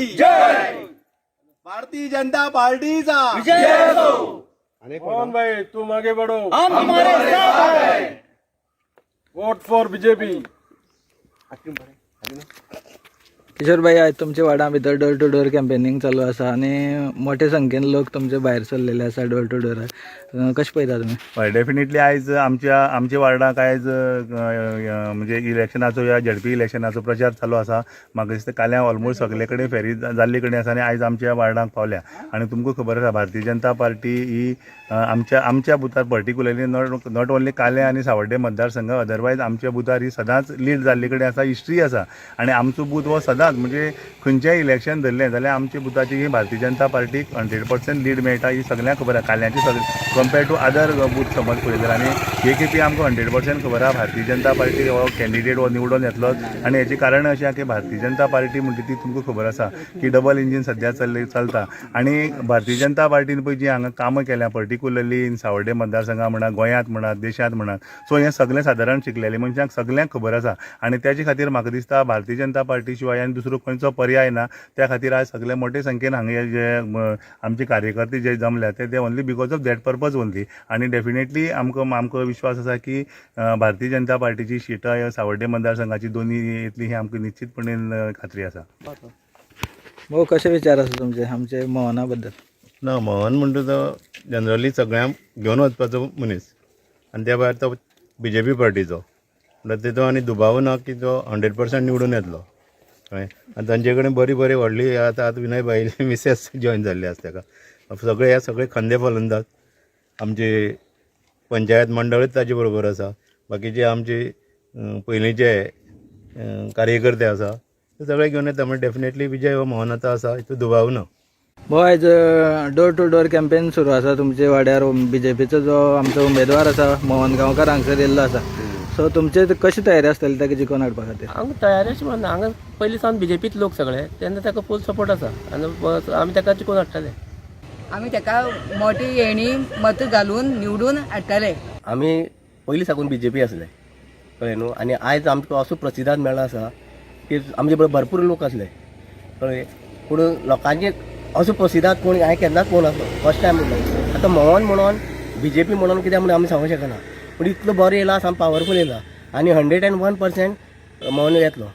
जय, भारतीय जनता पार्टीचा विजय असो। कौन भाई तुम आगे बढ़ो, हम तुम्हारे साथ हैं। Vote for BJP. किशोर भाई, आज तुमच्या वाडा भितर डोर टू डोर कॅम्पेनिंग चालू आसा आणि मोठ्या संख्येन लोक तुमचे भायर सरलेले आसा डोर टू डोर. कशें पळयता तुमी? हय, डेफिनेटली आयज आमच्या वार्डाक आयज म्हणजे इलेक्शनाचो या झडपी इलेक्शनाचो प्रचार चालू आसा. म्हाका दिसता काल्यां ऑलमोस्ट सगळे कडेन फेरी जाल्ले कडेन आसा आनी आयज आमच्या वार्डाक पावल्या. आनी तुमकां खबर आसा भारतीय जनता पार्टी ही आमच्या बुथार पर्टिक्युलरली नॉट ओन्ली काल्यां आनी सावर्डे मतदारसंघ, अदरवायज आमच्या बुथार ही सदांच लीड जाल्ले कडेन आसा, हिस्ट्री आसा. आनी आमचो बूथ हो सदांच म्हणजे खंयचेंय इलेक्शन धरलें जाल्यार आमच्या बुथाची ही भारतीय जनता पार्टीक 100% लीड मेळटा. ही सगळ्यांक खबर आसा. काल्यांची सगळे कंपेर टू अदर बूथ समज पळयत जाल्यार. आनी हे खेपी आमकां 100% खबर आहा भारतीय जनता पार्टी हो कॅन्डिडेट हो निवडून येतलो. आनी हेची कारण अशें आहा की भारतीय जनता पार्टी म्हणटा ती तुमकां खबर आसा की डबल इंजीन सद्या चलता. आनी भारतीय जनता पार्टीन पळय जी हांगा कामां केल्या पर्टिक्युलरली इन सावर्डे मतदारसंघा म्हणा, गोंयांत म्हणा, देशांत म्हणा, सो हें सगळें सादारण शिकलेले मनशांक सगळ्यांक खबर आसा. आनी त्याचे खातीर म्हाका दिसता भारतीय जनता पार्टी शिवाय आनी दुसरो खंयचो पर्याय ना. त्या खातीर आज सगळे मोठे संख्येन हांगा जे आमचे कार्यकर्ते जे जमल्या ते only because of that purpose only. आनी डेफिनेटली आमकां विश्वास आसा की भारतीय जनता पार्टीची सिटां सावर्डे मतदारसंघाची दोन्ही येतली ही आमकां निश्चितपणेन खात्री आसा. भाऊ, कसे विचार आसा तुमचे आमचे मोहना बद्दल? ना, मोहन म्हणटा तो जनरली सगळ्यांक घेवन वचपाचो मनीस आनी त्या भायर तो BJP पार्टीचो म्हणटा तेजो आनी दुबाव ना की तो 100% निवडून येतलो. कळ्ळें. आनी तांचे कडेन बरी व्हडली आतां विनय बायले मिसेस जॉयन जाल्ले आसा. ताका सगळे खंदे फलंदाज आमचे पंचायत मंडळच ताजे बरोबर आसा. बाकीचे आमचे पयलींचे कार्यकर्ते आसा ते सगळे घेवन येता. म्हणजे डेफिनेटली विजय हो मोहनाचो आसा, हितून दुबाव ना. भाऊ, आज डोर टू डोर कॅम्पेन सुरू आसा तुमच्या वाड्यार. BJPचो जो आमचो उमेदवार आसा मोहन गांवकार हांगसर येयल्लो आसा. सो तुमचे कशी तयारी आसतली ताका जिखून हाडपा खातीर? हांगा तयारी अशी म्हणना, हांगा पयलीं सावन BJPत लोक सगळे, तेन्ना ताका फूल सपोर्ट आसा आनी आमी ताका जिखून हाडटले. आमी ताका मोठी येणी मत घालून निवडून हाडटले. आमी पयलीं साकून BJP आसले, कळ्ळें न्हू. आनी आयज आमकां असो प्रतिसाद मेळ्ळो आसा की आमचे बरोबर भरपूर लोक आसले, कळ्ळें. पूण लोकांचे असो प्रतिसाद कोण हांवें केन्नाच पळोवंक नासलो, फर्स्ट टायम म्हणून. आतां मोहन म्हणून BJP म्हणून कित्याक म्हणून आमी सांगूंक शकना, पूण इतलो बरो येयला, साम पावरफूल येयला आनी 101% मोहन येतलो.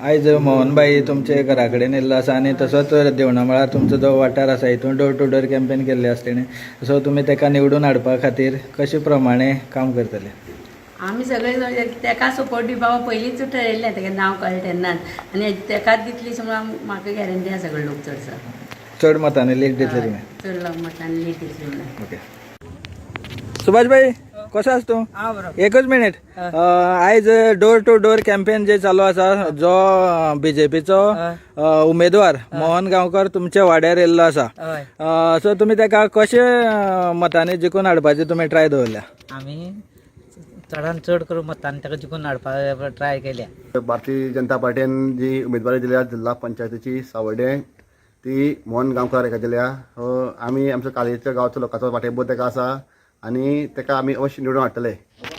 आयज मोहनबाई तुमचे घरा कडेन येयल्लो आसा आनी तसोच देवणामळार तुमचो जो वाठार आसा हितून डोर टू डोर कॅम्पेन केल्ले आसा तेणें. सो तुमी ताका निवडून हाडपा खातीर कशे प्रमाणे काम करतले? आमी सगळे ताका सपोर्ट दिवपा पयलींच ठरयल्लें, ताका नांव कळ्ळें तेन्नाच. आनी ताकाच दितली म्हणून म्हाका गॅरंटी आसा सगळे लोक चड मतांनी लीड दितले तुमी? चड मतांनी लीड दितली म्हणून. ओके. सुभाष भाई, कसो आसा तूं? एकच मिनिट. आयज डोर टू डोर कॅम्पेन जे चालू आसा, जो BJPचो उमेदवार मोहन गांवकर तुमच्या वाड्यार येयल्लो आसा, सो तुमी ताका कशे मतांनी जिखून हाडपाचे तुमी ट्राय दवरल्या? आमी चडान चड करून मतांनी ताका जिखून हाडपाक ट्राय केल्या. भारतीय जनता पार्टीन जी उमेदवारी दिल्या जिल्हा पंचायतीची सावर्डे ती मोहन गांवकार हेका दिल्या. आमी आमचो कालेच्या गांवचो लोकांचो वांटेबोध ताका आसा आनी ताका आमी अवश्य निवडून हाडटले.